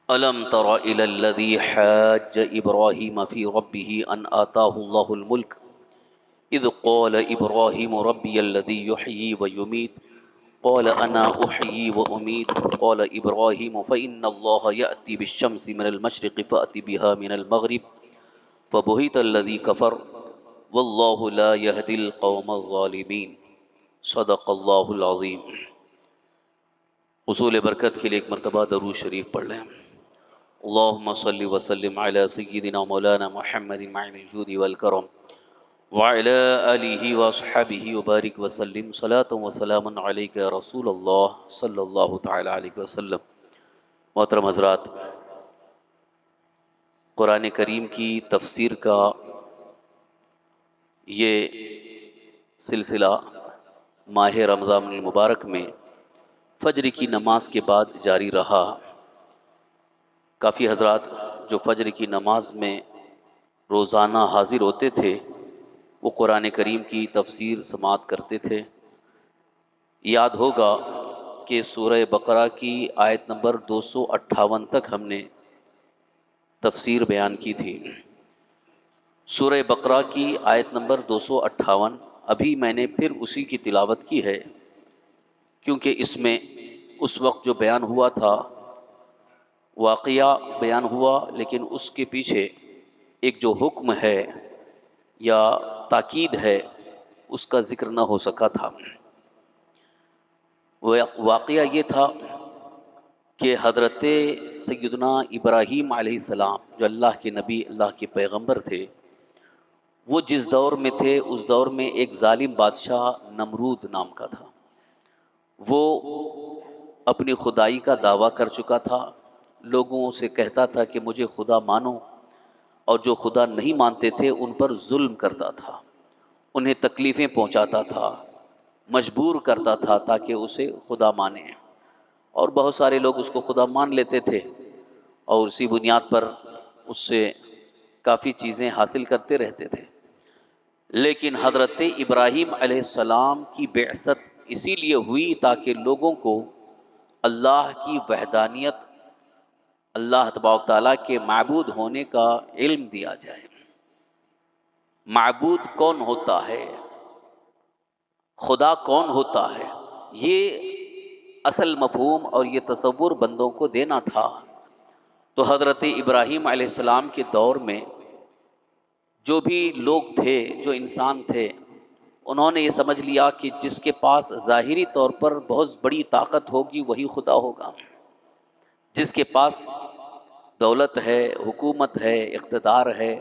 ألم تر إلى الذي حاج إبراهيم في ربه أن آتاه الله الملك إذ قال إبراهيم ربي الذي يحيي ويميت قال أنا أحيي وأميت قال إبراهيم فإن الله يأتي بالشمس من المشرق فأت بها من المغرب فبهت الذي كفر والله لا يهدي القوم الظالمين صدق اللہ العظیم۔ حصول برکت کے لیے ایک مرتبہ درود شریف پڑھ لیں۔ اللہم صلی وسلم علی سیدنا مولانا محمد معین الجود والکرم وعلی آلہ واصحابہ وبارک وسلم صلاۃ و سلام علیک یا رسول اللہ صلی اللہ تعالی علیہ وسلم۔ محترم حضرات، قرآن کریم کی تفسیر کا یہ سلسلہ ماہ رمضان المبارک میں فجر کی نماز کے بعد جاری رہا۔ کافی حضرات جو فجر کی نماز میں روزانہ حاضر ہوتے تھے وہ قرآن کریم کی تفسیر سماعت کرتے تھے۔ یاد ہوگا کہ سورہ بقرہ کی آیت نمبر 258 تک ہم نے تفسیر بیان کی تھی۔ سورہ بقرہ کی آیت نمبر 258 ابھی میں نے پھر اسی کی تلاوت کی ہے، کیونکہ اس میں اس وقت جو بیان ہوا تھا واقعہ بیان ہوا، لیکن اس کے پیچھے ایک جو حکم ہے یا تاکید ہے اس کا ذکر نہ ہو سکا تھا۔ واقعہ یہ تھا کہ حضرت سیدنا ابراہیم علیہ السلام جو اللہ کے نبی، اللہ کے پیغمبر تھے، وہ جس دور میں تھے اس دور میں ایک ظالم بادشاہ نمرود نام کا تھا۔ وہ اپنی خدائی کا دعویٰ کر چکا تھا، لوگوں سے کہتا تھا کہ مجھے خدا مانو، اور جو خدا نہیں مانتے تھے ان پر ظلم کرتا تھا، انہیں تکلیفیں پہنچاتا تھا، مجبور کرتا تھا تاکہ اسے خدا مانے، اور بہت سارے لوگ اس کو خدا مان لیتے تھے اور اسی بنیاد پر اس سے کافی چیزیں حاصل کرتے رہتے تھے۔ لیکن حضرت ابراہیم علیہ السلام کی بعثت اسی لیے ہوئی تاکہ لوگوں کو اللہ کی وحدانیت، اللہ تبارک تعالیٰ کے معبود ہونے کا علم دیا جائے۔ معبود کون ہوتا ہے، خدا کون ہوتا ہے، یہ اصل مفہوم اور یہ تصور بندوں کو دینا تھا۔ تو حضرت ابراہیم علیہ السلام کے دور میں جو بھی لوگ تھے، جو انسان تھے، انہوں نے یہ سمجھ لیا کہ جس کے پاس ظاہری طور پر بہت بڑی طاقت ہوگی وہی خدا ہوگا، جس کے پاس دولت ہے، حکومت ہے، اقتدار ہے،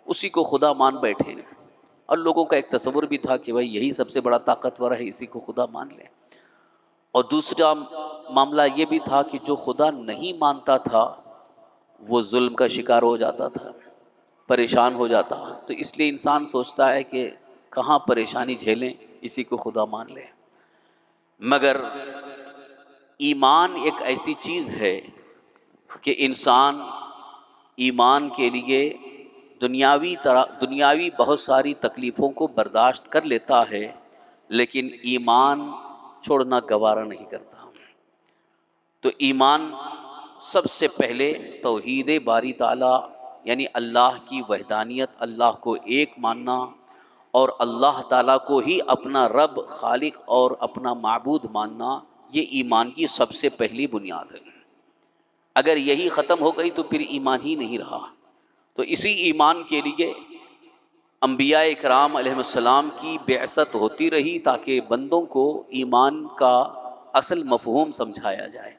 اسی کو خدا مان بیٹھے۔ اور لوگوں کا ایک تصور بھی تھا کہ بھائی یہی سب سے بڑا طاقتور ہے، اسی کو خدا مان لیں۔ اور دوسرا معاملہ یہ بھی تھا کہ جو خدا نہیں مانتا تھا وہ ظلم کا شکار ہو جاتا تھا، پریشان ہو جاتا۔ تو اس لیے انسان سوچتا ہے کہ کہاں پریشانی جھیلیں، اسی کو خدا مان لیں۔ مگر ایمان ایک ایسی چیز ہے کہ انسان ایمان کے لیے دنیاوی بہت ساری تکلیفوں کو برداشت کر لیتا ہے، لیکن ایمان چھوڑنا گوارا نہیں کرتا۔ تو ایمان سب سے پہلے توحید باری تعالیٰ، یعنی اللہ کی وحدانیت، اللہ کو ایک ماننا اور اللہ تعالیٰ کو ہی اپنا رب، خالق اور اپنا معبود ماننا، یہ ایمان کی سب سے پہلی بنیاد ہے۔ اگر یہی ختم ہو گئی تو پھر ایمان ہی نہیں رہا۔ تو اسی ایمان کے لیے انبیاء اکرام علیہ السلام کی بعثت ہوتی رہی تاکہ بندوں کو ایمان کا اصل مفہوم سمجھایا جائے۔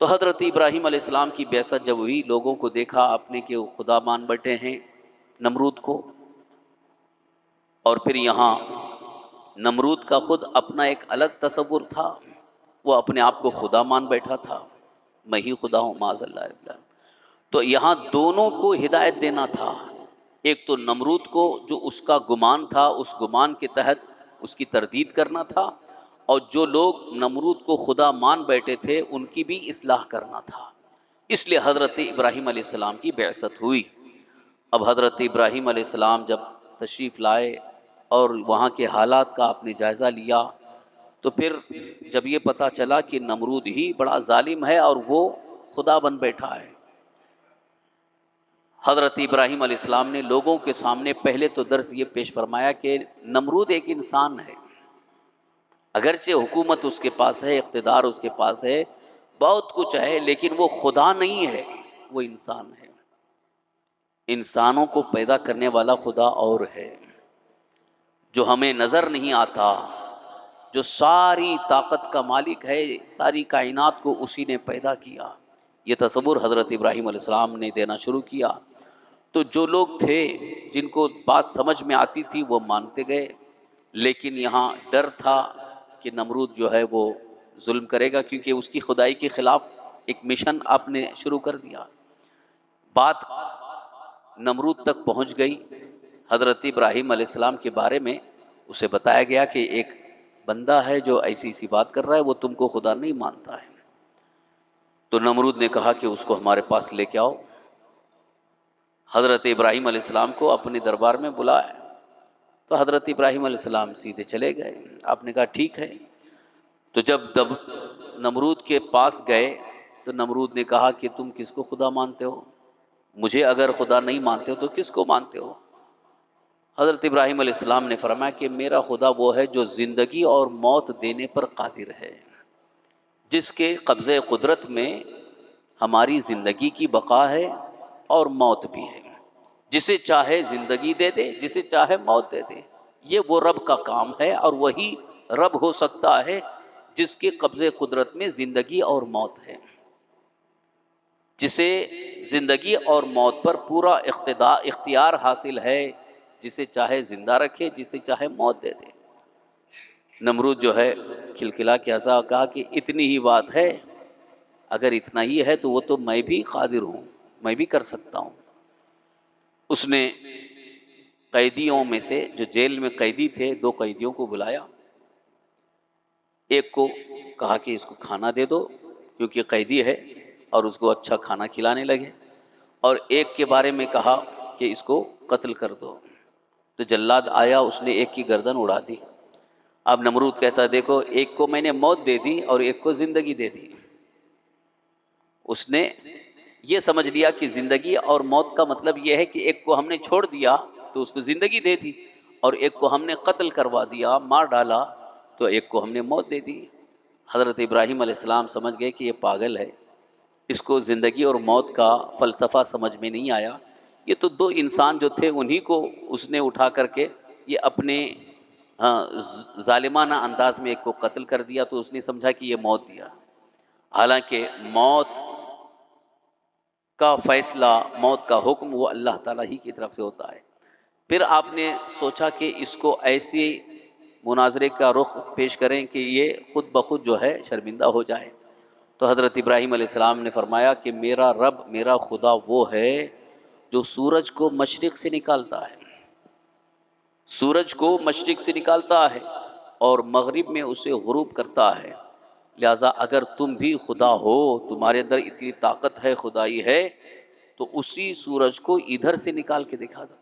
تو حضرت ابراہیم علیہ السلام کی بعثت جب ہوئی، لوگوں کو دیکھا آپ نے کہ وہ خدا مان بیٹھے ہیں نمرود کو، اور پھر یہاں نمرود کا خود اپنا ایک الگ تصور تھا، وہ اپنے آپ کو خدا مان بیٹھا تھا، میں ہی خدا ہوں معاذ اللہ رب العالمین۔ تو یہاں دونوں کو ہدایت دینا تھا، ایک تو نمرود کو جو اس کا گمان تھا، اس گمان کے تحت اس کی تردید کرنا تھا، اور جو لوگ نمرود کو خدا مان بیٹھے تھے ان کی بھی اصلاح کرنا تھا۔ اس لیے حضرت ابراہیم علیہ السلام کی بعثت ہوئی۔ اب حضرت ابراہیم علیہ السلام جب تشریف لائے اور وہاں کے حالات کا آپ نے جائزہ لیا، تو پھر جب یہ پتہ چلا کہ نمرود ہی بڑا ظالم ہے اور وہ خدا بن بیٹھا ہے، حضرت ابراہیم علیہ السلام نے لوگوں کے سامنے پہلے تو درس یہ پیش فرمایا کہ نمرود ایک انسان ہے، اگرچہ حکومت اس کے پاس ہے، اقتدار اس کے پاس ہے، بہت کچھ ہے، لیکن وہ خدا نہیں ہے، وہ انسان ہے۔ انسانوں کو پیدا کرنے والا خدا اور ہے، جو ہمیں نظر نہیں آتا، جو ساری طاقت کا مالک ہے، ساری کائنات کو اسی نے پیدا کیا۔ یہ تصور حضرت ابراہیم علیہ السلام نے دینا شروع کیا، تو جو لوگ تھے جن کو بات سمجھ میں آتی تھی وہ مانتے گئے، لیکن یہاں ڈر تھا کہ نمرود جو ہے وہ ظلم کرے گا، کیونکہ اس کی خدائی کے خلاف ایک مشن آپ نے شروع کر دیا۔ بات نمرود تک پہنچ گئی۔ حضرت ابراہیم علیہ السلام کے بارے میں اسے بتایا گیا کہ ایک بندہ ہے جو ایسی ایسی بات کر رہا ہے، وہ تم کو خدا نہیں مانتا ہے۔ تو نمرود نے کہا کہ اس کو ہمارے پاس لے کے آؤ۔ حضرت ابراہیم علیہ السلام کو اپنے دربار میں بلایا، تو حضرت ابراہیم علیہ السلام سیدھے چلے گئے۔ آپ نے کہا ٹھیک ہے۔ تو جب نمرود کے پاس گئے تو نمرود نے کہا کہ تم کس کو خدا مانتے ہو؟ مجھے اگر خدا نہیں مانتے ہو تو کس کو مانتے ہو؟ حضرت ابراہیم علیہ السلام نے فرمایا کہ میرا خدا وہ ہے جو زندگی اور موت دینے پر قادر ہے، جس کے قبضۂ قدرت میں ہماری زندگی کی بقا ہے اور موت بھی ہے، جسے چاہے زندگی دے دے، جسے چاہے موت دے دے۔ یہ وہ رب کا کام ہے، اور وہی رب ہو سکتا ہے جس کے قبضۂ قدرت میں زندگی اور موت ہے، جسے زندگی اور موت پر پورا اختیار حاصل ہے، جسے چاہے زندہ رکھے، جسے چاہے موت دے دے۔ نمرود جو ہے کھلکھلا کے ہنسا، کہا کہ اتنی ہی بات ہے، اگر اتنا ہی ہے تو وہ تو میں بھی قادر ہوں، میں بھی کر سکتا ہوں۔ اس نے قیدیوں میں سے جو جیل میں قیدی تھے، 2 قیدیوں کو بلایا۔ ایک کو کہا کہ اس کو کھانا دے دو کیونکہ قیدی ہے، اور اس کو اچھا کھانا کھلانے لگے، اور ایک کے بارے میں کہا کہ اس کو قتل کر دو۔ تو جلاد آیا، اس نے ایک کی گردن اڑا دی۔ اب نمرود کہتا دیکھو، ایک کو میں نے موت دے دی اور ایک کو زندگی دے دی۔ اس نے یہ سمجھ لیا کہ زندگی اور موت کا مطلب یہ ہے کہ ایک کو ہم نے چھوڑ دیا تو اس کو زندگی دے دی، اور ایک کو ہم نے قتل کروا دیا، مار ڈالا، تو ایک کو ہم نے موت دے دی۔ حضرت ابراہیم علیہ السلام سمجھ گئے کہ یہ پاگل ہے، اس کو زندگی اور موت کا فلسفہ سمجھ میں نہیں آیا۔ یہ تو 2 انسان جو تھے انہی کو اس نے اٹھا کر کے یہ اپنے ظالمانہ انداز میں ایک کو قتل کر دیا، تو اس نے سمجھا کہ یہ موت دیا، حالانکہ موت کا فیصلہ، موت کا حکم وہ اللہ تعالیٰ ہی کی طرف سے ہوتا ہے۔ پھر آپ نے سوچا کہ اس کو ایسے مناظرے کا رخ پیش کریں کہ یہ خود بخود جو ہے شرمندہ ہو جائے۔ تو حضرت ابراہیم علیہ السلام نے فرمایا کہ میرا رب، میرا خدا وہ ہے جو سورج کو مشرق سے نکالتا ہے، سورج کو مشرق سے نکالتا ہے اور مغرب میں اسے غروب کرتا ہے۔ لہٰذا اگر تم بھی خدا ہو، تمہارے اندر اتنی طاقت ہے، خدائی ہے، تو اسی سورج کو ادھر سے نکال کے دکھا دو،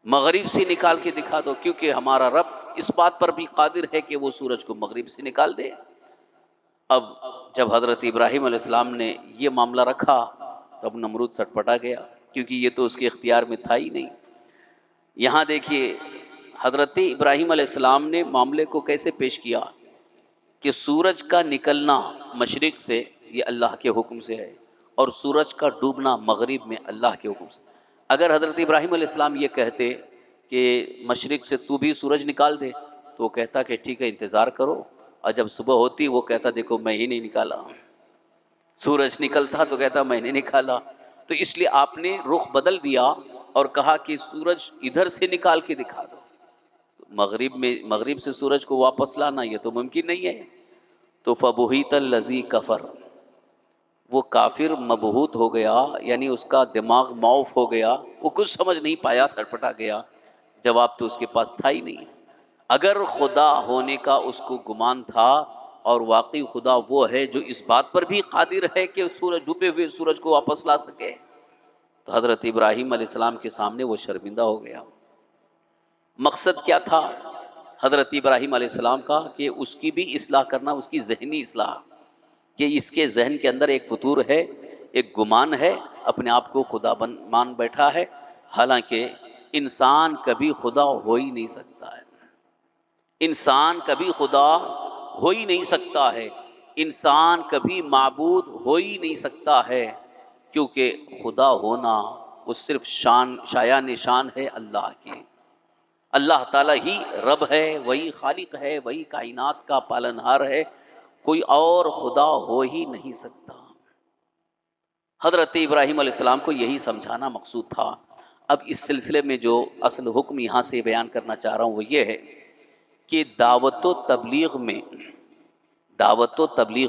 مغرب سے نکال کے دکھا دو، کیونکہ ہمارا رب اس بات پر بھی قادر ہے کہ وہ سورج کو مغرب سے نکال دے۔ اب جب حضرت ابراہیم علیہ السلام نے یہ معاملہ رکھا تو اب نمرود سٹپٹا گیا، کیونکہ یہ تو اس کے اختیار میں تھا ہی نہیں۔ یہاں دیکھیے حضرت ابراہیم علیہ السلام نے معاملے کو کیسے پیش کیا کہ سورج کا نکلنا مشرق سے یہ اللہ کے حکم سے ہے، اور سورج کا ڈوبنا مغرب میں اللہ کے حکم سے۔ اگر حضرت ابراہیم علیہ السلام یہ کہتے کہ مشرق سے تو بھی سورج نکال دے، تو وہ کہتا کہ ٹھیک ہے انتظار کرو، اور جب صبح ہوتی وہ کہتا دیکھو میں ہی نہیں نکالا، سورج نکلتا تو کہتا میں نے نکالا۔ تو اس لیے آپ نے رخ بدل دیا اور کہا کہ سورج ادھر سے نکال کے دکھا دو۔ مغرب سے سورج کو واپس لانا یہ تو ممکن نہیں ہے۔ تو فبہیت الذی کفر، وہ کافر مبہوت ہو گیا، یعنی اس کا دماغ معاف ہو گیا، وہ کچھ سمجھ نہیں پایا، سٹپٹا گیا، جواب تو اس کے پاس تھا ہی نہیں۔ اگر خدا ہونے کا اس کو گمان تھا، اور واقعی خدا وہ ہے جو اس بات پر بھی قادر ہے کہ سورج ڈوبے ہوئے سورج کو واپس لا سکے، تو حضرت ابراہیم علیہ السلام کے سامنے وہ شرمندہ ہو گیا۔ مقصد کیا تھا حضرت ابراہیم علیہ السلام کا؟ کہ اس کی بھی اصلاح کرنا، اس کی ذہنی اصلاح، کہ اس کے ذہن کے اندر ایک فطور ہے، ایک گمان ہے، اپنے آپ کو خدا مان بیٹھا ہے، حالانکہ انسان کبھی خدا ہو ہی نہیں سکتا ہے۔ انسان کبھی خدا ہو ہی نہیں سکتا ہے، انسان کبھی معبود ہو ہی نہیں سکتا ہے، کیونکہ خدا ہونا وہ صرف شایان نشان ہے اللہ کی۔ اللہ تعالیٰ ہی رب ہے، وہی خالق ہے، وہی کائنات کا پالنہار ہے، کوئی اور خدا ہو ہی نہیں سکتا۔ حضرت ابراہیم علیہ السلام کو یہی سمجھانا مقصود تھا۔ اب اس سلسلے میں جو اصل حکم یہاں سے بیان کرنا چاہ رہا ہوں وہ یہ ہے کہ دعوت و تبلیغ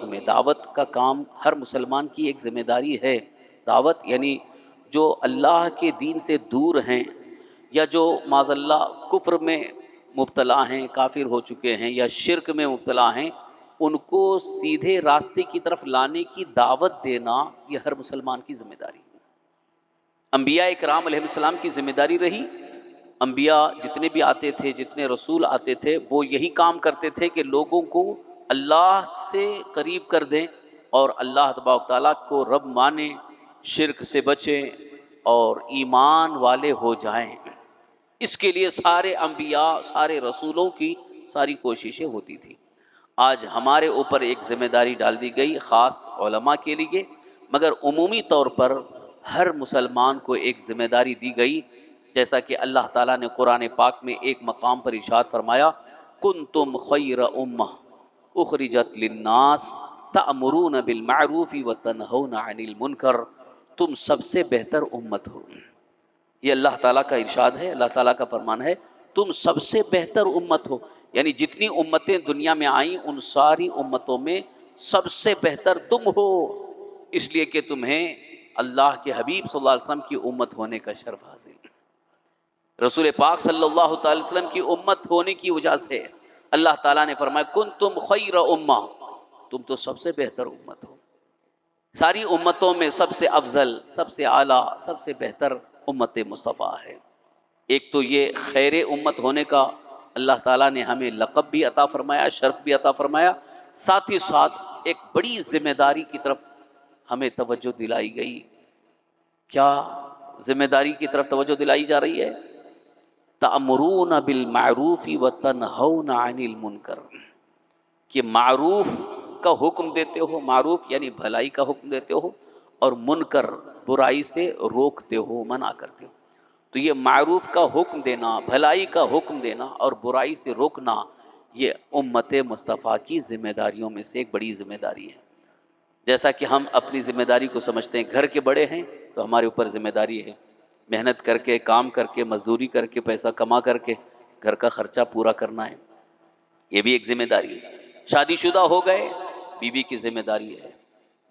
میں دعوت کا کام ہر مسلمان کی ایک ذمہ داری ہے۔ دعوت یعنی جو اللہ کے دین سے دور ہیں یا جو معاذ اللہ کفر میں مبتلا ہیں، کافر ہو چکے ہیں یا شرک میں مبتلا ہیں، ان کو سیدھے راستے کی طرف لانے کی دعوت دینا یہ ہر مسلمان کی ذمہ داری ہے۔ انبیاء اکرام علیہ السلام کی ذمہ داری رہی۔ انبیاء جتنے بھی آتے تھے، جتنے رسول آتے تھے، وہ یہی کام کرتے تھے کہ لوگوں کو اللہ سے قریب کر دیں اور اللہ تبارک تعالیٰ کو رب مانیں، شرک سے بچیں اور ایمان والے ہو جائیں۔ اس کے لیے سارے انبیاء، سارے رسولوں کی ساری کوششیں ہوتی تھیں۔ آج ہمارے اوپر ایک ذمہ داری ڈال دی گئی خاص علماء کے لیے، مگر عمومی طور پر ہر مسلمان کو ایک ذمہ داری دی گئی، جیسا کہ اللہ تعالیٰ نے قرآن پاک میں ایک مقام پر ارشاد فرمایا، کنتم خیر امہ اخرجت للناس تأمرون بالمعروف وتنہون عن المنکر، تم سب سے بہتر امت ہو۔ یہ اللہ تعالیٰ کا ارشاد ہے، اللہ تعالیٰ کا فرمان ہے، تم سب سے بہتر امت ہو، یعنی جتنی امتیں دنیا میں آئیں ان ساری امتوں میں سب سے بہتر تم ہو، اس لیے کہ تمہیں اللہ کے حبیب صلی اللہ علیہ وسلم کی امت ہونے کا شرف حاصل ہے۔ رسول پاک صلی اللہ تعالی وسلم کی امت ہونے کی وجہ سے اللہ تعالیٰ نے فرمایا کنتم خیر امہ، تم تو سب سے بہتر امت ہو۔ ساری امتوں میں سب سے افضل، سب سے اعلیٰ، سب سے بہتر امت مصطفیٰ ہے۔ ایک تو یہ خیر امت ہونے کا اللہ تعالیٰ نے ہمیں لقب بھی عطا فرمایا، شرف بھی عطا فرمایا، ساتھ ہی ساتھ ایک بڑی ذمہ داری کی طرف ہمیں توجہ دلائی گئی۔ کیا ذمہ داری کی طرف توجہ دلائی جا رہی ہے؟ تأمرون بالمعروف وتنہون عن المنکر، کہ معروف کا حکم دیتے ہو، معروف یعنی بھلائی کا حکم دیتے ہو، اور منکر برائی سے روکتے ہو، منع کرتے ہو۔ تو یہ معروف کا حکم دینا، بھلائی کا حکم دینا اور برائی سے روکنا، یہ امت مصطفیٰ کی ذمہ داریوں میں سے ایک بڑی ذمہ داری ہے۔ جیسا کہ ہم اپنی ذمہ داری کو سمجھتے ہیں، گھر کے بڑے ہیں تو ہمارے اوپر ذمہ داری ہے، محنت کر کے، کام کر کے، مزدوری کر کے، پیسہ کما کر کے گھر کا خرچہ پورا کرنا ہے، یہ بھی ایک ذمہ داری ہے۔ شادی شدہ ہو گئے، بیوی کی ذمہ داری ہے،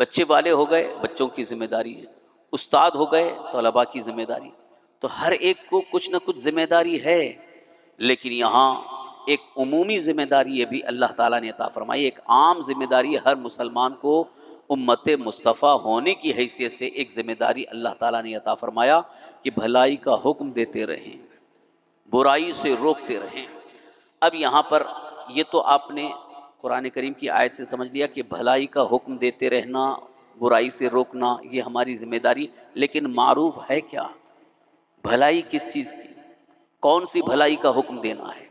بچے والے ہو گئے، بچوں کی ذمہ داری ہے، استاد ہو گئے، طلباء کی ذمہ داری۔ تو ہر ایک کو کچھ نہ کچھ ذمہ داری ہے، لیکن یہاں ایک عمومی ذمہ داری یہ بھی اللہ تعالیٰ نے عطا فرمائی، ایک عام ذمہ داری ہر مسلمان کو امت مصطفیٰ ہونے کی حیثیت سے ایک ذمہ داری اللہ تعالیٰ نے عطا فرمایا کہ بھلائی کا حکم دیتے رہیں، برائی سے روکتے رہیں۔ اب یہاں پر یہ تو آپ نے قرآن کریم کی آیت سے سمجھ لیا کہ بھلائی کا حکم دیتے رہنا، برائی سے روکنا، یہ ہماری ذمہ داری، لیکن معروف ہے کیا؟ بھلائی کس چیز کی؟ کون سی بھلائی کا حکم دینا ہے؟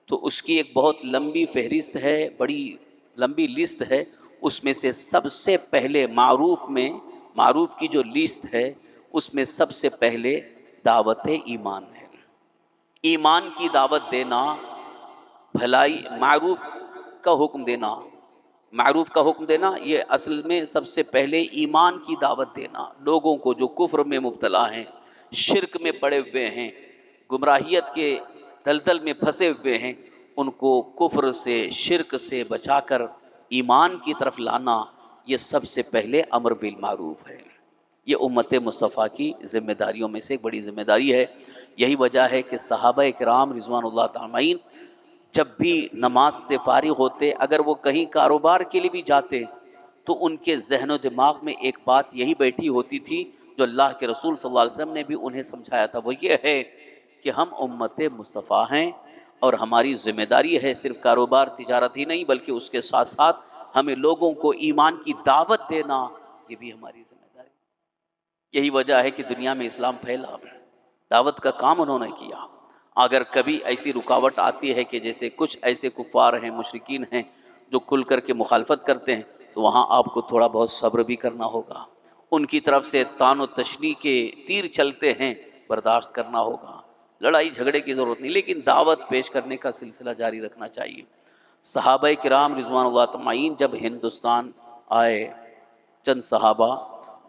تو اس کی ایک بہت لمبی فہرست ہے، بڑی لمبی لسٹ ہے۔ اس میں سے سب سے پہلے معروف کی جو لسٹ ہے اس میں سب سے پہلے دعوت ایمان ہے۔ ایمان کی دعوت دینا، بھلائی، معروف کا حکم دینا، یہ اصل میں سب سے پہلے ایمان کی دعوت دینا، لوگوں کو جو کفر میں مبتلا ہیں، شرک میں پڑے ہوئے ہیں، گمراہیت کے دلدل میں پھنسے ہوئے ہیں، ان کو کفر سے، شرک سے بچا کر ایمان کی طرف لانا، یہ سب سے پہلے امر بالمعروف ہے۔ یہ امت مصطفیٰ کی ذمہ داریوں میں سے ایک بڑی ذمہ داری ہے۔ یہی وجہ ہے کہ صحابہ کرام رضوان اللہ تعالی اجمعین جب بھی نماز سے فارغ ہوتے، اگر وہ کہیں کاروبار کے لیے بھی جاتے تو ان کے ذہن و دماغ میں ایک بات یہی بیٹھی ہوتی تھی جو اللہ کے رسول صلی اللہ علیہ وسلم نے بھی انہیں سمجھایا تھا، وہ یہ ہے کہ ہم امت مصطفیٰ ہیں اور ہماری ذمہ داری ہے صرف کاروبار تجارت ہی نہیں بلکہ اس کے ساتھ ساتھ ہمیں لوگوں کو ایمان کی دعوت دینا، یہ بھی ہماری ذمہ داری۔ یہی وجہ ہے کہ دنیا میں اسلام پھیلا، دعوت کا کام انہوں نے کیا۔ اگر کبھی ایسی رکاوٹ آتی ہے کہ جیسے کچھ ایسے کفار ہیں، مشرکین ہیں جو کھل کر کے مخالفت کرتے ہیں، تو وہاں آپ کو تھوڑا بہت صبر بھی کرنا ہوگا، ان کی طرف سے طعن و تشنیع کے تیر چلتے ہیں، برداشت کرنا ہوگا، لڑائی جھگڑے کی ضرورت نہیں، لیکن دعوت پیش کرنے کا سلسلہ جاری رکھنا چاہیے۔ صحابہ کرام رضوان اللہ تمام جب ہندوستان آئے، چند صحابہ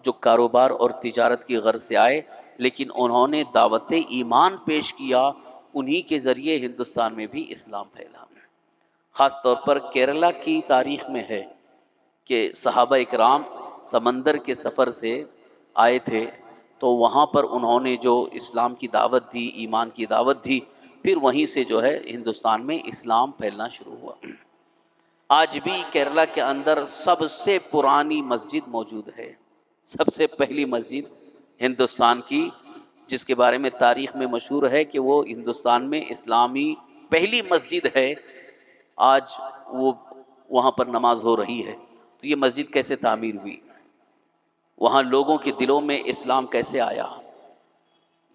جو کاروبار اور تجارت کی غرض سے آئے، لیکن انہوں نے دعوت ایمان پیش کیا، انہی کے ذریعے ہندوستان میں بھی اسلام پھیلا۔ خاص طور پر کیرلا کی تاریخ میں ہے کہ صحابہ اکرام سمندر کے سفر سے آئے تھے، تو وہاں پر انہوں نے جو اسلام کی دعوت دی، ایمان کی دعوت دی، پھر وہیں سے جو ہے ہندوستان میں اسلام پھیلنا شروع ہوا۔ آج بھی کیرلا کے اندر سب سے پرانی مسجد موجود ہے، سب سے پہلی مسجد ہندوستان کی، جس کے بارے میں تاریخ میں مشہور ہے کہ وہ ہندوستان میں اسلامی پہلی مسجد ہے، آج وہ وہاں پر نماز ہو رہی ہے۔ تو یہ مسجد کیسے تعمیر ہوئی، وہاں لوگوں کے دلوں میں اسلام کیسے آیا؟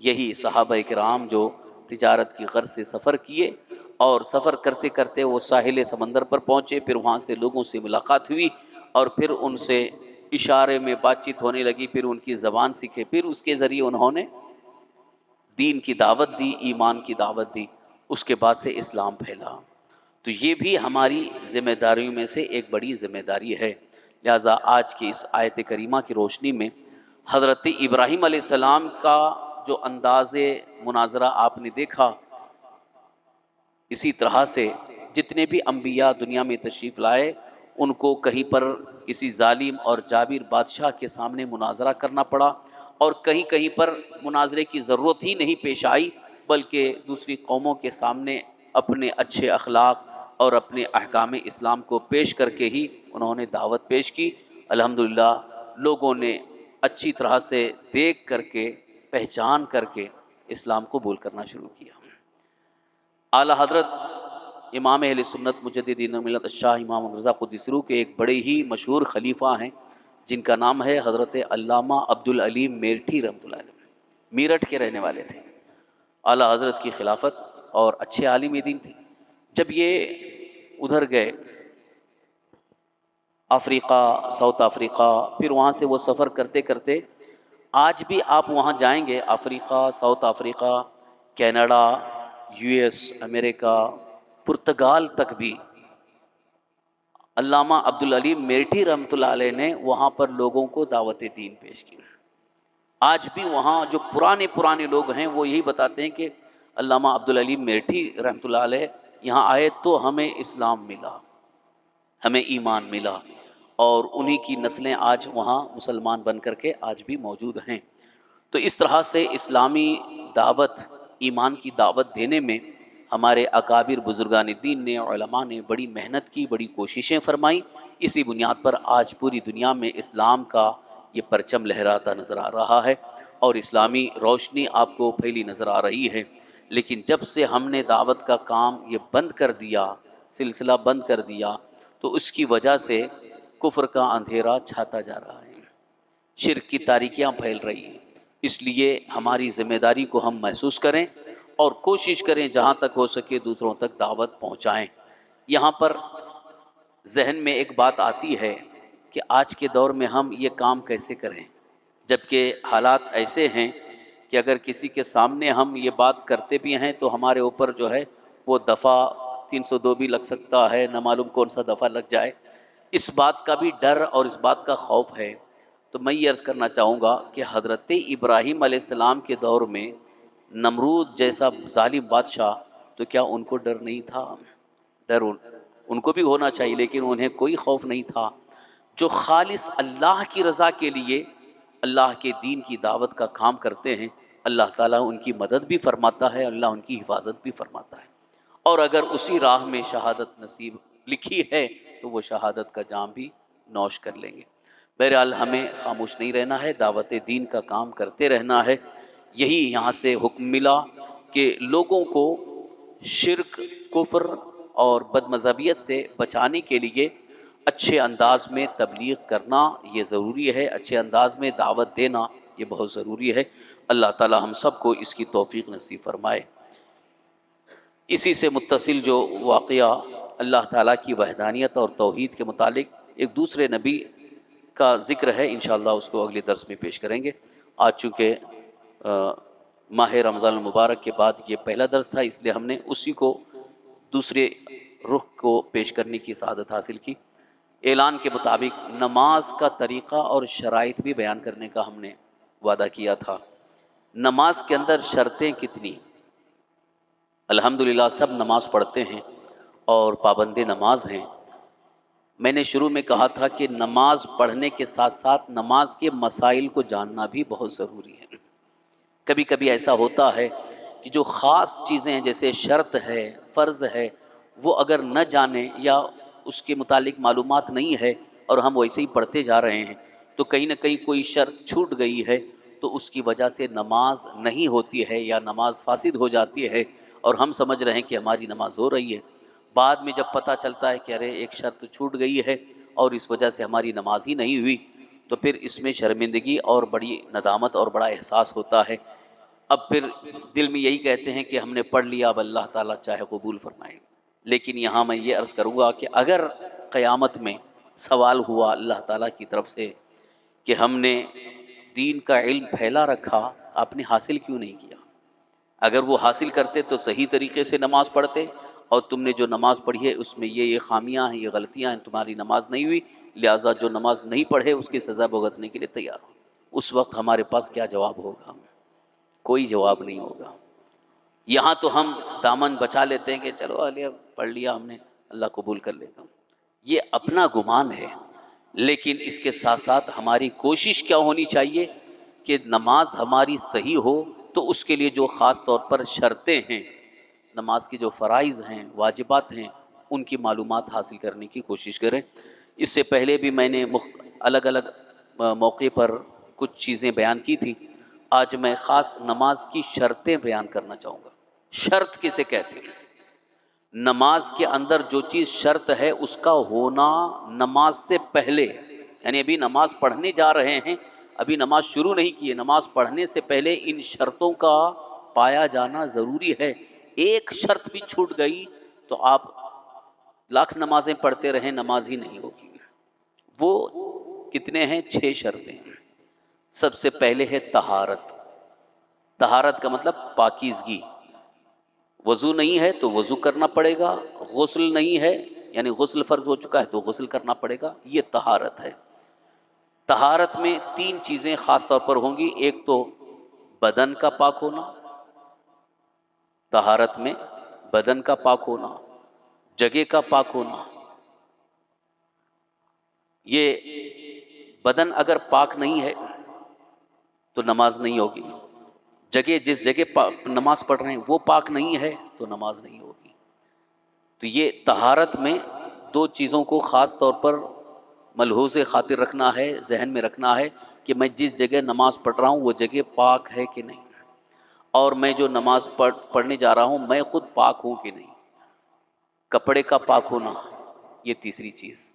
یہی صحابہ کرام جو تجارت کی غرض سے سفر کیے، اور سفر کرتے کرتے وہ ساحل سمندر پر پہنچے، پھر وہاں سے لوگوں سے ملاقات ہوئی، اور پھر ان سے اشارے میں بات چیت ہونے لگی، پھر ان کی زبان سیکھے، پھر اس کے ذریعے انہوں نے دین کی دعوت دی، ایمان کی دعوت دی، اس کے بعد سے اسلام پھیلا۔ تو یہ بھی ہماری ذمہ داریوں میں سے ایک بڑی ذمہ داری ہے۔ لہٰذا آج کی اس آیت کریمہ کی روشنی میں حضرت ابراہیم علیہ السلام کا جو انداز مناظرہ آپ نے دیکھا، اسی طرح سے جتنے بھی انبیاء دنیا میں تشریف لائے، ان کو کہیں پر کسی ظالم اور جابر بادشاہ کے سامنے مناظرہ کرنا پڑا، اور کہیں کہیں پر مناظرے کی ضرورت ہی نہیں پیش آئی، بلکہ دوسری قوموں کے سامنے اپنے اچھے اخلاق اور اپنے احکام اسلام کو پیش کر کے ہی انہوں نے دعوت پیش کی۔ الحمدللہ لوگوں نے اچھی طرح سے دیکھ کر کے، پہچان کر کے اسلام قبول کرنا شروع کیا۔ اعلیٰ حضرت امام اہل سنت مجدد دین و ملت الشاہ امام رضا قدس سرہ کے ایک بڑے ہی مشہور خلیفہ ہیں، جن کا نام ہے حضرت علامہ عبدالعلیم میرٹھی رحمۃ اللہ علیہ، میرٹھ کے رہنے والے تھے۔ اعلیٰ حضرت کی خلافت اور اچھے عالم دین تھے۔ جب یہ ادھر گئے افریقہ، ساؤتھ افریقہ، پھر وہاں سے وہ سفر کرتے کرتے، آج بھی آپ وہاں جائیں گے، Africa, South Africa, Canada, U S, America, Portugal تک بھی علامہ عبدالعلیم میرٹھی رحمۃ اللہ علیہ نے وہاں پر لوگوں کو دعوت دین پیش کی۔ آج بھی وہاں جو پرانے لوگ ہیں وہ یہی بتاتے ہیں کہ علامہ عبدالعلیم میرٹھی رحمۃ اللہ علیہ یہاں آئے تو ہمیں اسلام ملا، ہمیں ایمان ملا، اور انہی کی نسلیں آج وہاں مسلمان بن کر کے آج بھی موجود ہیں۔ تو اس طرح سے اسلامی دعوت، ایمان کی دعوت دینے میں ہمارے اکابر بزرگان دین نے، علماء نے بڑی محنت کی، بڑی کوششیں فرمائیں۔ اسی بنیاد پر آج پوری دنیا میں اسلام کا یہ پرچم لہراتا نظر آ رہا ہے، اور اسلامی روشنی آپ کو پھیلی نظر آ رہی ہے۔ لیکن جب سے ہم نے دعوت کا کام یہ بند کر دیا، سلسلہ بند کر دیا، تو اس کی وجہ سے کفر کا اندھیرا چھاتا جا رہا ہے، شرک کی تاریکیاں پھیل رہی ہیں۔ اس لیے ہماری ذمہ داری کو ہم محسوس کریں، اور کوشش کریں جہاں تک ہو سکے دوسروں تک دعوت پہنچائیں۔ یہاں پر ذہن میں ایک بات آتی ہے کہ آج کے دور میں ہم یہ کام کیسے کریں، جبکہ حالات ایسے ہیں کہ اگر کسی کے سامنے ہم یہ بات کرتے بھی ہیں تو ہمارے اوپر جو ہے وہ دفعہ 302 بھی لگ سکتا ہے، نہ معلوم کون سا دفعہ لگ جائے۔ اس بات کا بھی ڈر اور اس بات کا خوف ہے۔ تو میں یہ عرض کرنا چاہوں گا کہ حضرت ابراہیم علیہ السلام کے دور میں نمرود جیسا ظالم بادشاہ، تو کیا ان کو ڈر نہیں تھا؟ ڈر ان کو بھی ہونا چاہیے، لیکن انہیں کوئی خوف نہیں تھا۔ جو خالص اللہ کی رضا کے لیے اللہ کے دین کی دعوت کا کام کرتے ہیں، اللہ تعالیٰ ان کی مدد بھی فرماتا ہے، اللہ ان کی حفاظت بھی فرماتا ہے، اور اگر اسی راہ میں شہادت نصیب لکھی ہے تو وہ شہادت کا جام بھی نوش کر لیں گے۔ بہرحال ہمیں خاموش نہیں رہنا ہے، دعوت دین کا کام کرتے رہنا ہے۔ یہی یہاں سے حکم ملا کہ لوگوں کو شرک، کفر اور بد مذہبیت سے بچانے کے لیے اچھے انداز میں تبلیغ کرنا یہ ضروری ہے، اچھے انداز میں دعوت دینا یہ بہت ضروری ہے۔ اللہ تعالی ہم سب کو اس کی توفیق نصیب فرمائے۔ اسی سے متصل جو واقعہ اللہ تعالیٰ کی وحدانیت اور توحید کے متعلق ایک دوسرے نبی کا ذکر ہے، انشاءاللہ اس کو اگلے درس میں پیش کریں گے۔ آج چونکہ ماہ رمضان المبارک کے بعد یہ پہلا درس تھا، اس لیے ہم نے اسی کو دوسرے رخ کو پیش کرنے کی سعادت حاصل کی۔ اعلان کے مطابق نماز کا طریقہ اور شرائط بھی بیان کرنے کا ہم نے وعدہ کیا تھا۔ نماز کے اندر شرطیں کتنی؟ الحمدللہ سب نماز پڑھتے ہیں اور پابند نماز ہیں۔ میں نے شروع میں کہا تھا کہ نماز پڑھنے کے ساتھ ساتھ نماز کے مسائل کو جاننا بھی بہت ضروری ہے۔ کبھی کبھی ایسا ہوتا ہے کہ جو خاص چیزیں ہیں جیسے شرط ہے، فرض ہے، وہ اگر نہ جانیں یا اس کے متعلق معلومات نہیں ہے اور ہم ویسے ہی پڑھتے جا رہے ہیں تو کہیں نہ کہیں کوئی شرط چھوٹ گئی ہے تو اس کی وجہ سے نماز نہیں ہوتی ہے یا نماز فاسد ہو جاتی ہے اور ہم سمجھ رہے ہیں کہ ہماری نماز ہو رہی ہے۔ بعد میں جب پتہ چلتا ہے کہ ارے ایک شرط چھوٹ گئی ہے اور اس وجہ سے ہماری نماز ہی نہیں ہوئی، تو پھر اس میں شرمندگی اور بڑی ندامت اور بڑا احساس ہوتا ہے۔ اب پھر دل میں یہی کہتے ہیں کہ ہم نے پڑھ لیا، اب اللہ تعالیٰ چاہے قبول فرمائے۔ لیکن یہاں میں یہ عرض کروں گا کہ اگر قیامت میں سوال ہوا اللہ تعالیٰ کی طرف سے کہ ہم نے دین کا علم پھیلا رکھا، آپ نے حاصل کیوں نہیں کیا؟ اگر وہ حاصل کرتے تو صحیح طریقے سے نماز پڑھتے، اور تم نے جو نماز پڑھی ہے اس میں یہ خامیاں ہیں، یہ غلطیاں ہیں، تمہاری نماز نہیں ہوئی، لہٰذا جو نماز نہیں پڑھے اس کی سزا بھگتنے کے لیے تیار ہو۔ اس وقت ہمارے پاس کیا جواب ہوگا؟ کوئی جواب نہیں ہوگا۔ یہاں تو ہم دامن بچا لیتے ہیں کہ چلو علیہ پڑھ لیا ہم نے، اللہ قبول کر لے گا، یہ اپنا گمان ہے۔ لیکن اس کے ساتھ ساتھ ہماری کوشش کیا ہونی چاہیے کہ نماز ہماری صحیح ہو تو اس کے لیے جو خاص طور پر شرطیں ہیں، نماز کی جو فرائض ہیں، واجبات ہیں، ان کی معلومات حاصل کرنے کی کوشش کریں۔ اس سے پہلے بھی میں نے الگ الگ موقع پر کچھ چیزیں بیان کی تھی۔ آج میں خاص نماز کی شرطیں بیان کرنا چاہوں گا۔ شرط کسے کہتے ہیں؟ نماز کے اندر جو چیز شرط ہے اس کا ہونا نماز سے پہلے، یعنی ابھی نماز پڑھنے جا رہے ہیں، ابھی نماز شروع نہیں کی ہے، نماز پڑھنے سے پہلے ان شرطوں کا پایا جانا ضروری ہے۔ ایک شرط بھی چھوٹ گئی تو آپ لاکھ نمازیں پڑھتے رہیں، نماز ہی نہیں ہوگی۔ وہ کتنے ہیں؟ 6 شرطیں۔ سب سے پہلے ہے طہارت۔ طہارت کا مطلب پاکیزگی۔ وضو نہیں ہے تو وضو کرنا پڑے گا، غسل نہیں ہے یعنی غسل فرض ہو چکا ہے تو غسل کرنا پڑے گا، یہ طہارت ہے۔ طہارت میں 3 چیزیں خاص طور پر ہوں گی۔ ایک تو بدن کا پاک ہونا، طہارت میں بدن کا پاک ہونا، جگہ کا پاک ہونا۔ یہ بدن اگر پاک نہیں ہے تو نماز نہیں ہوگی، جگہ جس جگہ نماز پڑھ رہے ہیں وہ پاک نہیں ہے تو نماز نہیں ہوگی۔ تو یہ طہارت میں 2 چیزوں کو خاص طور پر ملحوظ خاطر رکھنا ہے، ذہن میں رکھنا ہے کہ میں جس جگہ نماز پڑھ رہا ہوں وہ جگہ پاک ہے کہ نہیں، اور میں جو نماز پڑھنے جا رہا ہوں میں خود پاک ہوں کہ نہیں۔ کپڑے کا پاک ہونا، یہ تیسری چیز،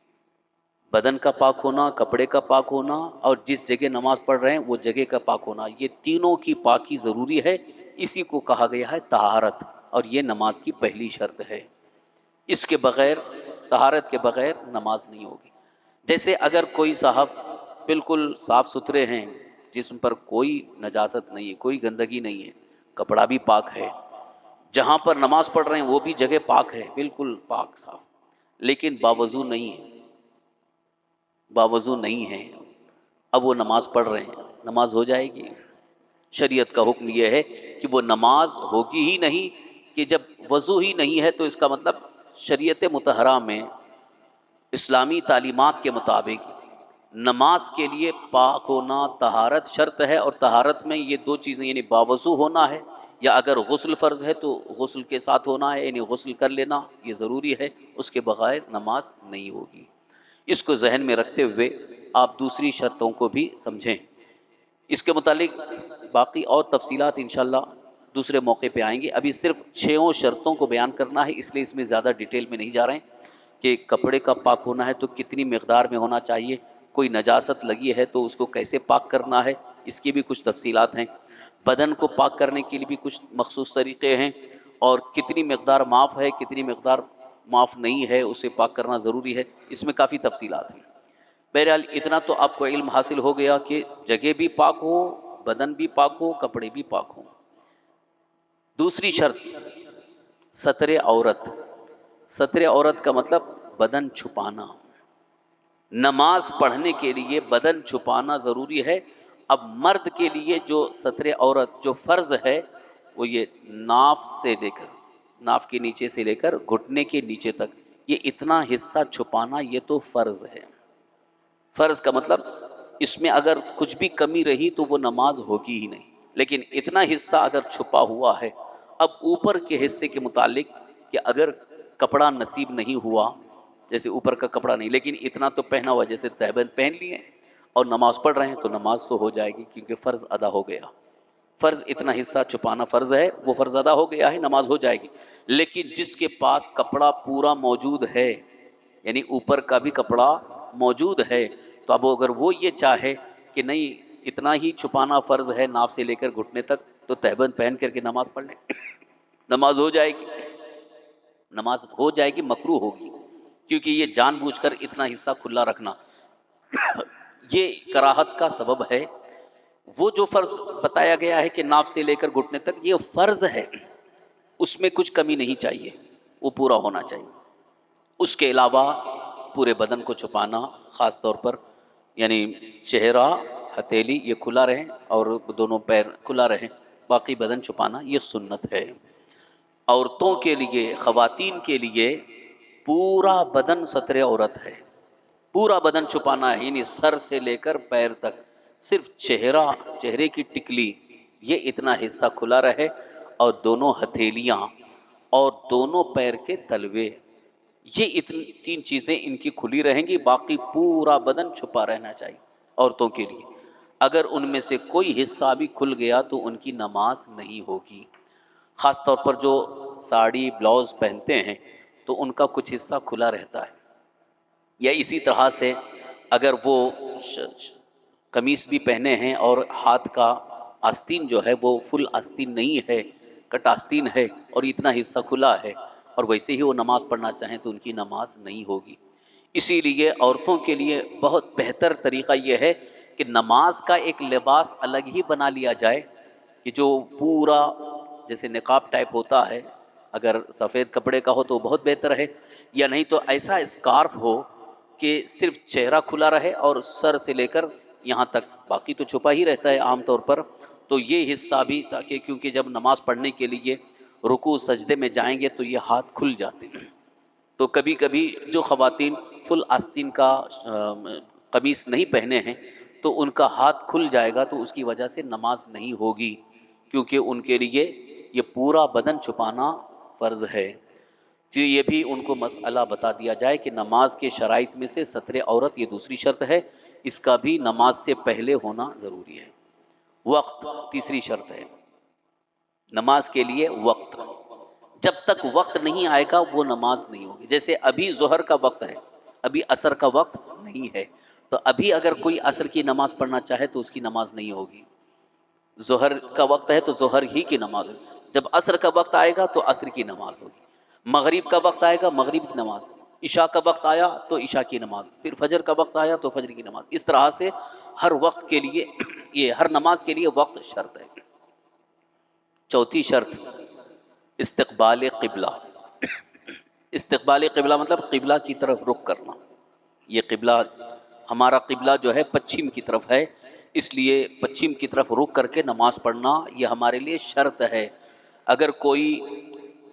بدن کا پاک ہونا، کپڑے کا پاک ہونا، اور جس جگہ نماز پڑھ رہے ہیں وہ جگہ کا پاک ہونا، یہ تینوں کی پاکی ضروری ہے۔ اسی کو کہا گیا ہے طہارت، اور یہ نماز کی پہلی شرط ہے۔ اس کے بغیر، طہارت کے بغیر نماز نہیں ہوگی۔ جیسے اگر کوئی صاحب بالکل صاف ستھرے ہیں، جسم پر کوئی نجاست نہیں ہے، کوئی گندگی نہیں ہے، کپڑا بھی پاک ہے، جہاں پر نماز پڑھ رہے ہیں وہ بھی جگہ پاک ہے، بالکل پاک صاف، لیکن باوضو نہیں ہے، باوضو نہیں ہے، اب وہ نماز پڑھ رہے ہیں، نماز ہو جائے گی؟ شریعت کا حکم یہ ہے کہ وہ نماز ہوگی ہی نہیں، کہ جب وضو ہی نہیں ہے تو اس کا مطلب شریعت مطہرہ میں اسلامی تعلیمات کے مطابق نماز کے لیے پاک ہونا طہارت شرط ہے، اور طہارت میں یہ 2 چیزیں یعنی باوضو ہونا ہے، یا اگر غسل فرض ہے تو غسل کے ساتھ ہونا ہے، یعنی غسل کر لینا یہ ضروری ہے، اس کے بغیر نماز نہیں ہوگی۔ اس کو ذہن میں رکھتے ہوئے آپ دوسری شرطوں کو بھی سمجھیں۔ اس کے متعلق باقی اور تفصیلات انشاءاللہ دوسرے موقع پہ آئیں گے۔ ابھی صرف 6 شرطوں کو بیان کرنا ہے، اس لیے اس میں زیادہ ڈیٹیل میں نہیں جا رہے ہیں کہ کپڑے کا پاک ہونا ہے تو کتنی مقدار میں ہونا چاہیے، کوئی نجاست لگی ہے تو اس کو کیسے پاک کرنا ہے، اس کی بھی کچھ تفصیلات ہیں. بدن کو پاک کرنے کے لیے بھی کچھ مخصوص طریقے ہیں، اور کتنی مقدار معاف ہے، کتنی مقدار معاف نہیں ہے، اسے پاک کرنا ضروری ہے، اس میں کافی تفصیلات ہیں. بہرحال اتنا تو آپ کو علم حاصل ہو گیا کہ جگہ بھی پاک ہو، بدن بھی پاک ہو، کپڑے بھی پاک ہوں. دوسری شرط ستر عورت. ستر عورت کا مطلب بدن چھپانا. نماز پڑھنے کے لیے بدن چھپانا ضروری ہے. اب مرد کے لیے جو ستر عورت جو فرض ہے وہ یہ ناف سے لے کر، ناف کے نیچے سے لے کر گھٹنے کے نیچے تک، یہ اتنا حصہ چھپانا یہ تو فرض ہے. فرض کا مطلب اس میں اگر کچھ بھی کمی رہی تو وہ نماز ہوگی ہی نہیں. لیکن اتنا حصہ اگر چھپا ہوا ہے، اب اوپر کے حصے کے متعلق کہ اگر کپڑا نصیب نہیں ہوا، جیسے اوپر کا کپڑا نہیں لیکن اتنا تو پہنا ہوا، جیسے تہبند پہن لیے اور نماز پڑھ رہے ہیں تو نماز تو ہو جائے گی کیونکہ فرض ادا ہو گیا. فرض اتنا حصہ چھپانا فرض ہے، وہ فرض ادا ہو گیا ہے، نماز ہو جائے گی. لیکن جس کے پاس کپڑا پورا موجود ہے، یعنی اوپر کا بھی کپڑا موجود ہے، تو اب اگر وہ یہ چاہے کہ نہیں اتنا ہی چھپانا فرض ہے ناف سے لے کر گھٹنے تک، تو تہبند پہن کر کے نماز پڑھ لیں، نماز ہو جائے گی. نماز ہو جائے گی، مکروہ ہوگی، کیونکہ یہ جان بوجھ کر اتنا حصہ کھلا رکھنا یہ کراہت کا سبب ہے. وہ جو فرض بتایا گیا ہے کہ ناف سے لے کر گھٹنے تک، یہ فرض ہے، اس میں کچھ کمی نہیں چاہیے، وہ پورا ہونا چاہیے. اس کے علاوہ پورے بدن کو چھپانا، خاص طور پر یعنی چہرہ، ہتھیلی یہ کھلا رہے اور دونوں پیر کھلا رہے، باقی بدن چھپانا یہ سنت ہے. عورتوں کے لیے، خواتین کے لیے پورا بدن ستر عورت ہے. پورا بدن چھپانا ہے، یعنی سر سے لے کر پیر تک، صرف چہرے کی ٹکلی یہ اتنا حصہ کھلا رہے، اور دونوں ہتھیلیاں اور دونوں پیر کے تلوے، یہ تین چیزیں ان کی کھلی رہیں گی. باقی پورا بدن چھپا رہنا چاہیے عورتوں کے لیے. اگر ان میں سے کوئی حصہ بھی کھل گیا تو ان کی نماز نہیں ہوگی. خاص طور پر جو ساڑی بلاؤز پہنتے ہیں تو ان کا کچھ حصہ کھلا رہتا ہے. یا اسی طرح سے اگر وہ قمیص بھی پہنے ہیں اور ہاتھ کا آستین جو ہے وہ فل آستین نہیں ہے، کٹ آستین ہے اور اتنا حصہ کھلا ہے، اور ویسے ہی وہ نماز پڑھنا چاہیں تو ان کی نماز نہیں ہوگی. اسی لیے عورتوں کے لیے بہت بہتر طریقہ یہ ہے کہ نماز کا ایک لباس الگ ہی بنا لیا جائے، کہ جو پورا جیسے نقاب ٹائپ ہوتا ہے، اگر سفید کپڑے کا ہو تو بہت بہتر ہے، یا نہیں تو ایسا اسکارف ہو کہ صرف چہرہ کھلا رہے اور سر سے لے کر یہاں تک، باقی تو چھپا ہی رہتا ہے عام طور پر. تو یہ حصہ بھی، تاکہ کیونکہ جب نماز پڑھنے کے لیے رکوع سجدے میں جائیں گے تو یہ ہاتھ کھل جاتے ہیں. تو کبھی کبھی جو خواتین فل آستین کا قمیص نہیں پہنے ہیں تو ان کا ہاتھ کھل جائے گا، تو اس کی وجہ سے نماز نہیں ہوگی، کیونکہ ان کے لیے یہ پورا بدن چھپانا فرض ہے. کہ یہ بھی ان کو مسئلہ بتا دیا جائے کہ نماز کے شرائط میں سے ستر عورت یہ دوسری شرط ہے، اس کا بھی نماز سے پہلے ہونا ضروری ہے. وقت تیسری شرط ہے نماز کے لیے. وقت جب تک وقت نہیں آئے گا وہ نماز نہیں ہوگی. جیسے ابھی ظہر کا وقت ہے، ابھی عصر کا وقت نہیں ہے، تو ابھی اگر کوئی عصر کی نماز پڑھنا چاہے تو اس کی نماز نہیں ہوگی. ظہر کا وقت ہے تو ظہر ہی کی نماز ہوگی. جب عصر کا وقت آئے گا تو عصر کی نماز ہوگی. مغرب کا وقت آئے گا، مغرب کی نماز. عشاء کا وقت آیا تو عشاء کی نماز. پھر فجر کا وقت آیا تو فجر کی نماز. اس طرح سے ہر وقت کے لیے یہ ہر نماز کے لیے وقت شرط ہے. چوتھی شرط استقبال قبلہ. استقبال قبلہ مطلب قبلہ کی طرف رخ کرنا. یہ قبلہ ہمارا قبلہ جو ہے پچھم کی طرف ہے، اس لیے پچھم کی طرف رخ کر کے نماز پڑھنا یہ ہمارے لیے شرط ہے. اگر کوئی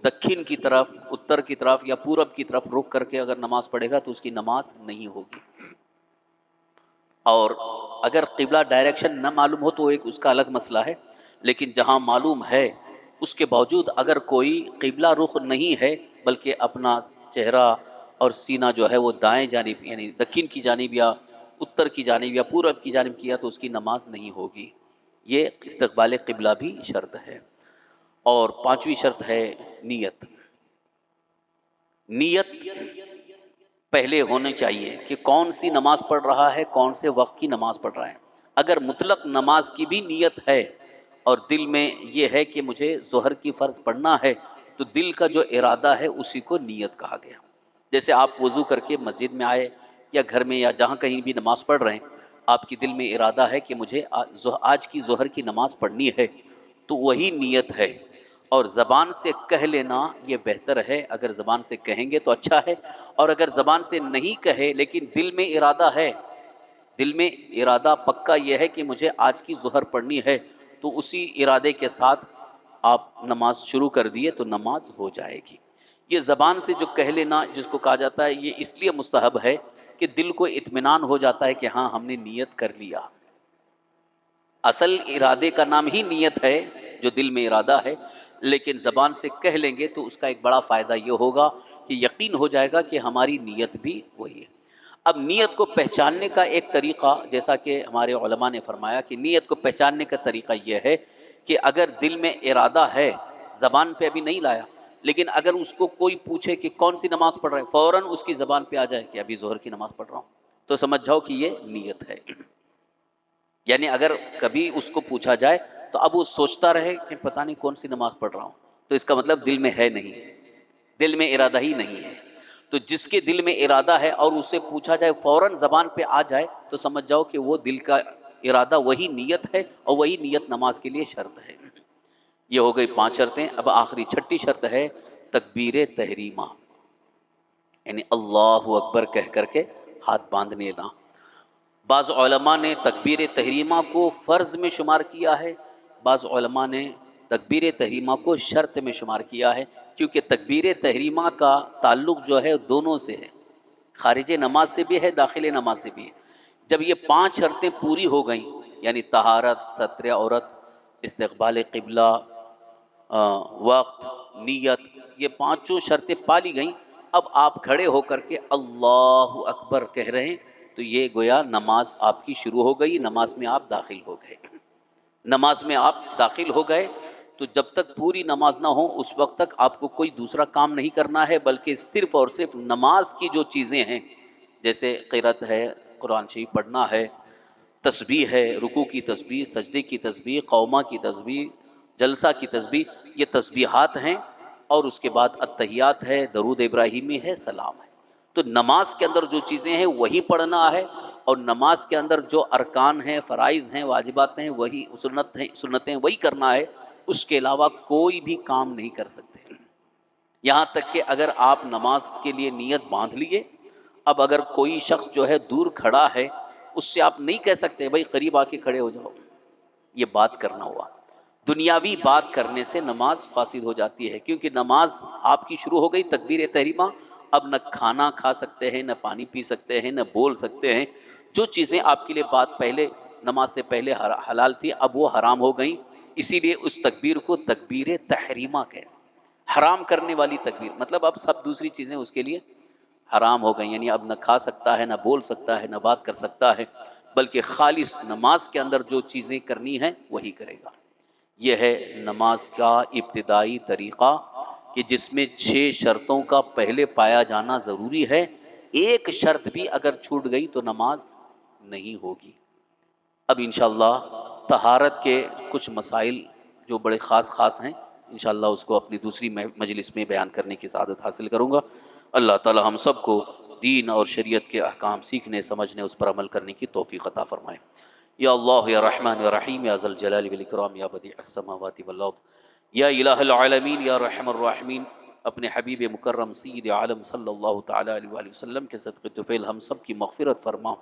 دکھن کی طرف، اتر کی طرف یا پورب کی طرف رخ کر کے اگر نماز پڑھے گا تو اس کی نماز نہیں ہوگی. اور اگر قبلہ ڈائریکشن نہ معلوم ہو تو ایک اس کا الگ مسئلہ ہے، لیکن جہاں معلوم ہے اس کے باوجود اگر کوئی قبلہ رخ نہیں ہے بلکہ اپنا چہرہ اور سینہ جو ہے وہ دائیں جانب یعنی دکن کی جانب یا اتر کی جانب یا پورب کی جانب کیا تو اس کی نماز نہیں ہوگی. یہ استقبال قبلہ بھی شرط ہے. اور پانچویں شرط ہے نیت. نیت پہلے ہونی چاہیے کہ کون سی نماز پڑھ رہا ہے، کون سے وقت کی نماز پڑھ رہا ہے. اگر مطلق نماز کی بھی نیت ہے اور دل میں یہ ہے کہ مجھے ظہر کی فرض پڑھنا ہے، تو دل کا جو ارادہ ہے اسی کو نیت کہا گیا۔ جیسے آپ وضو کر کے مسجد میں آئے یا گھر میں یا جہاں کہیں بھی نماز پڑھ رہے ہیں، آپ کی دل میں ارادہ ہے کہ مجھے آج کی ظہر کی نماز پڑھنی ہے، تو وہی نیت ہے۔ اور زبان سے کہہ لینا یہ بہتر ہے، اگر زبان سے کہیں گے تو اچھا ہے، اور اگر زبان سے نہیں کہے لیکن دل میں ارادہ ہے، دل میں ارادہ پکا یہ ہے کہ مجھے آج کی ظہر پڑھنی ہے، تو اسی ارادے کے ساتھ آپ نماز شروع کر دیے تو نماز ہو جائے گی۔ یہ زبان سے جو کہہ لینا جس کو کہا جاتا ہے، یہ اس لیے مستحب ہے کہ دل کو اطمینان ہو جاتا ہے کہ ہاں ہم نے نیت کر لیا۔ اصل ارادے کا نام ہی نیت ہے، جو دل میں ارادہ ہے، لیکن زبان سے کہہ لیں گے تو اس کا ایک بڑا فائدہ یہ ہوگا کہ یقین ہو جائے گا کہ ہماری نیت بھی وہی ہے۔ اب نیت کو پہچاننے کا ایک طریقہ، جیسا کہ ہمارے علماء نے فرمایا کہ نیت کو پہچاننے کا طریقہ یہ ہے کہ اگر دل میں ارادہ ہے، زبان پہ ابھی نہیں لایا، لیکن اگر اس کو کوئی پوچھے کہ کون سی نماز پڑھ رہے ہیں، فوراً اس کی زبان پہ آ جائے کہ ابھی ظہر کی نماز پڑھ رہا ہوں، تو سمجھ جاؤ کہ یہ نیت ہے۔ یعنی اگر کبھی اس کو پوچھا جائے تو اب وہ سوچتا رہے کہ پتہ نہیں کون سی نماز پڑھ رہا ہوں، تو اس کا مطلب دل میں ہے نہیں، دل میں ارادہ ہی نہیں ہے۔ تو جس کے دل میں ارادہ ہے اور اسے پوچھا جائے فوراً زبان پہ آ جائے، تو سمجھ جاؤ کہ وہ دل کا ارادہ وہی نیت ہے، اور وہی نیت نماز کے لیے شرط ہے۔ یہ ہو گئی 5 شرطیں۔ اب آخری چھٹی شرط ہے تکبیر تحریمہ، یعنی اللہ اکبر کہہ کر کے ہاتھ باندھ لینا۔ بعض علماء نے تکبیر تحریمہ کو فرض میں شمار کیا ہے، بعض علماء نے تکبیر تحریمہ کو شرط میں شمار کیا ہے، کیونکہ تکبیر تحریمہ کا تعلق جو ہے دونوں سے ہے، خارج نماز سے بھی ہے، داخل نماز سے بھی ہے۔ جب یہ 5 شرطیں پوری ہو گئیں، یعنی طہارت، ستر عورت، استقبال قبلہ، وقت، نیت، یہ 5 شرطیں پالی گئیں، اب آپ کھڑے ہو کر کے اللہ اکبر کہہ رہے ہیں، تو یہ گویا نماز آپ کی شروع ہو گئی، نماز میں آپ داخل ہو گئے۔ نماز میں آپ داخل ہو گئے تو جب تک پوری نماز نہ ہو اس وقت تک آپ کو کوئی دوسرا کام نہیں کرنا ہے، بلکہ صرف اور صرف نماز کی جو چیزیں ہیں، جیسے قرأت ہے، قرآن شریف پڑھنا ہے، تسبیح ہے، رکوع کی تسبیح، سجدے کی تسبیح، قومہ کی تسبیح، جلسہ کی تسبیح، یہ تسبیحات ہیں، اور اس کے بعد اتحیات ہے، درود ابراہیمی ہے، سلام ہے۔ تو نماز کے اندر جو چیزیں ہیں وہی پڑھنا ہے، اور نماز کے اندر جو ارکان ہیں، فرائض ہیں، واجبات ہیں، وہی سنتیں وہی کرنا ہے، اس کے علاوہ کوئی بھی کام نہیں کر سکتے۔ یہاں تک کہ اگر آپ نماز کے لیے نیت باندھ لیے، اب اگر کوئی شخص جو ہے دور کھڑا ہے، اس سے آپ نہیں کہہ سکتے بھائی قریب آ کے کھڑے ہو جاؤ، یہ بات کرنا ہوا۔ دنیاوی بات کرنے سے نماز فاسد ہو جاتی ہے، کیونکہ نماز آپ کی شروع ہو گئی تکبیر تحریمہ، اب نہ کھانا کھا سکتے ہیں، نہ پانی پی سکتے ہیں، نہ بول سکتے ہیں۔ جو چیزیں آپ کے لیے بات پہلے نماز سے پہلے حلال تھی، اب وہ حرام ہو گئیں، اسی لیے اس تکبیر کو تکبیر تحریمہ کہتے ہیں، حرام کرنے والی تکبیر، مطلب اب سب دوسری چیزیں اس کے لیے حرام ہو گئیں، یعنی اب نہ کھا سکتا ہے، نہ بول سکتا ہے، نہ بات کر سکتا ہے، بلکہ خالص نماز کے اندر جو چیزیں کرنی ہیں وہی کرے گا۔ یہ ہے نماز کا ابتدائی طریقہ، کہ جس میں 6 شرطوں کا پہلے پایا جانا ضروری ہے، ایک شرط بھی اگر چھوٹ گئی تو نماز نہیں ہوگی۔ اب انشاءاللہ طہارت کے کچھ مسائل جو بڑے خاص ہیں، انشاءاللہ اس کو اپنی دوسری مجلس میں بیان کرنے کی سعادت حاصل کروں گا۔ اللہ تعالی ہم سب کو دین اور شریعت کے احکام سیکھنے، سمجھنے، اس پر عمل کرنے کی توفیق عطا فرمائے۔ یا اللہ یا رحمان یا رحیم یا ذا الجلال والاکرام یا بدیع السماوات والارض یا الہ العالمین یا رحم الراحمین، اپنے حبیب مکرم سید عالم صلی اللہ تعالی علیہ وآلہ وسلم کے صدقے طفیل ہم سب کی مغفرت فرما۔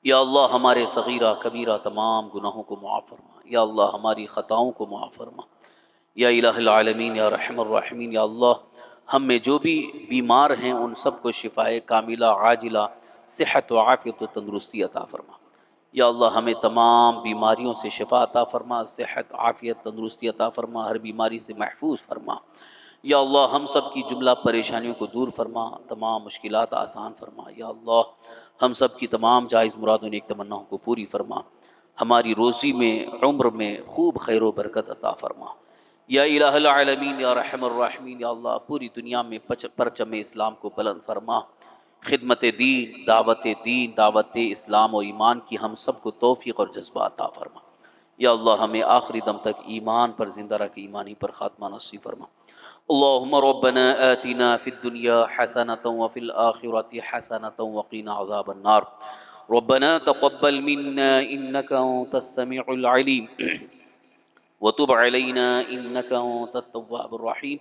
یا اللہ ہمارے صغیرہ کبیرہ تمام گناہوں کو معاف فرما، یا اللہ ہماری خطاؤں کو معاف فرما، یا الہ العالمین یا رحم الراحمین۔ یا اللہ ہم میں جو بھی بیمار ہیں ان سب کو شفائے کاملہ عاجلہ، صحت و عافیت و تندرستی عطا فرما۔ یا اللہ ہمیں تمام بیماریوں سے شفا عطا فرما، صحت، عافیت، تندرستی عطا فرما، ہر بیماری سے محفوظ فرما۔ یا اللہ ہم سب کی جملہ پریشانیوں کو دور فرما، تمام مشکلات آسان فرما۔ یا اللہ ہم سب کی تمام جائز مرادوں نیک تمناؤں کو پوری فرما، ہماری روزی میں، عمر میں خوب خیر و برکت عطا فرما۔ یا الہ العالمین یا رحم الراحمین۔ یا اللہ پوری دنیا میں پرچم اسلام کو بلند فرما، خدمت دین، دعوت اسلام و ایمان کی ہم سب کو توفیق اور جذبہ عطا فرما۔ یا اللہ ہمیں آخری دم تک ایمان پر زندہ رکھ، ایمانی پر خاتمہ نصیب فرما۔ اللہم ربنا آتنا فی الدنیا حسنة وفی الآخرة حسنة وقنا عذاب النار۔ ربنا تقبل منا انك انت السميع العليم وتب علينا انك انت التواب الرحيم۔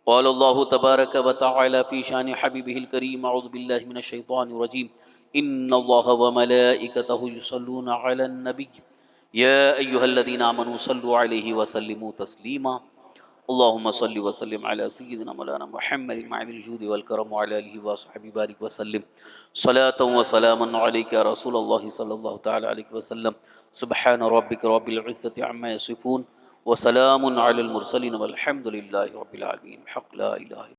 قال الله تبارك وتعالى في شان حبيبه الكريم، اعوذ بالله من الشيطان الرجيم، ان الله وملائكته يصلون على النبي يا ايها الذين امنوا صلوا عليه وسلموا تسليما۔ اللهم صل وسلم على سيدنا مولانا محمد معد الجود والكرم وعلى اله وصحبه بارك وسلم صلاة وسلاما عليك يا رسول الله صلى الله تعالى عليه وسلم۔ سبحان ربك رب العزة عما يصفون وسلام على المرسلين والحمد لله رب العالمين۔ حق لا الہ